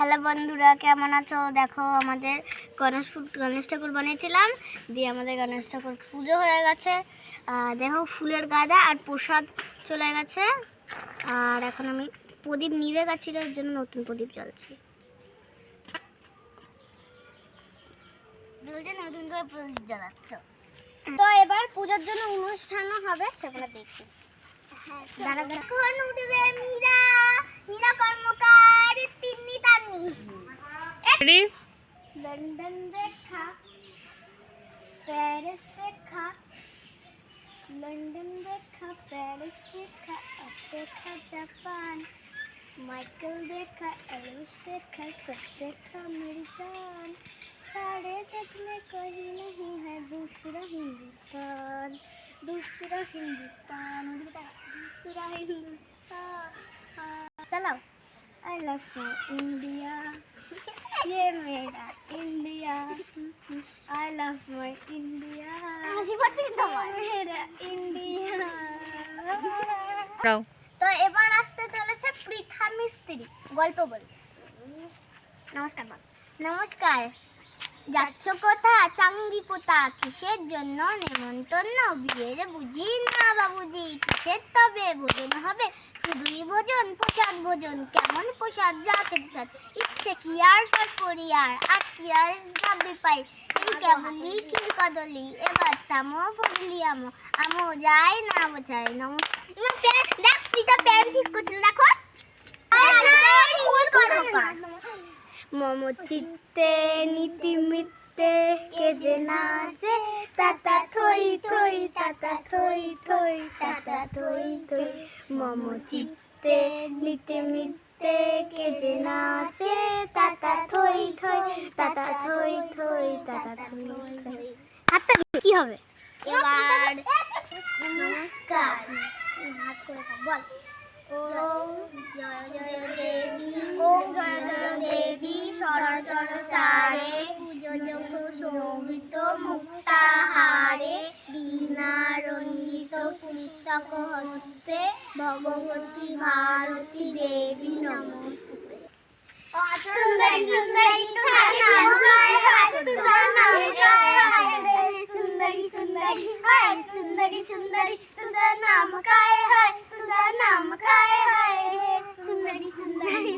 Hello বন্ধুরা, কেমন আছো? দেখো আমাদের গণেশ ঠাকুর বানিয়েছিলাম, দিয়ে আমাদের গণেশ ঠাকুর পুজো হয়ে গেছে। দেখো ফুলের গাদা আর প্রসাদ চলে গেছে। আর এখন আমি প্রদীপ নিভে গেছিল, এর জন্য নতুন প্রদীপ জ্বলছে। নতুন করে প্রদীপ জ্বালাচ্ছ। তো এবার পুজোর জন্য অনুষ্ঠানও হবে, সেগুলো দেখি। কখন উঠবে মীরা? মীরা কর্মকার তিন্নি তান্নি। লন্ডন দেখা, প্যারিস দেখা, লন্ডন দেখা, প্যারিস দেখা, দেখা जापान, माइकल देखा, एलिस देखा, सब देखा मेरी जान। सारे जग में कोई नहीं है दूसरा हिंदुस्तान, दूसरा हिंदुस्तान, दूसरा हिंदुस्तान। चलो आई लव माय इंडिया, ये मेरा India, I love my India, मेरा इंडिया। তো এবার আসতে চলেছে পৃথা মিস্ত্রি গল্প বলবে। নমস্কার বল। নমস্কার। যাচ্ছ কোথা চাঙ্গি পোতা? কিসের জন্য নেমন্তন্ন? বিয়ের বুঝি না বাবুজি, কিসের তবে ভোজন হবে? শুধুই ভোজন, প্রসাদ ভোজন। কেমন প্রসাদ? যা খেতে চান ইচ্ছে কি আর সব করিয়ার, আর কি আর ভাববে পাই, এই কেবলই ক্ষীর কদলি। এবার থামো ফজলি আমো, আমো যাই না বোঝাই। দেখ পিতা প্যান্ট ঠিক করছিল, দেখো। মম চিত্তে নীতি মিত্তে কে যে নাচে, তাতা থই থই, তাতা থই থই, তাতা থই থই। মম চিত্তে নীতি মিত্তে কে যে নাচে, তাতা থই থই, তাতা থই থই, তাতা থই থই। হাতটা কি হবে এবার? নমস্কার। হাত করে বল। ওম জয় জয় দেবী, ওম জয় জয় দেবী, সরসর সারে, পুজো যোগ শোভিত মুক্তাহারে, বীণা রঞ্জিত পুস্তক হস্তে, ভগবতী ভারতী দেবী নমস্তুতে। সুন্দরী সুন্দরী तुझा नाम काय है, तुझा नाम काय है, सुंदरी सुंदरी हाय, सुंदरी सुंदरी तुझा नाम काय है, तुझा नाम काय है, सुंदरी सुंदरी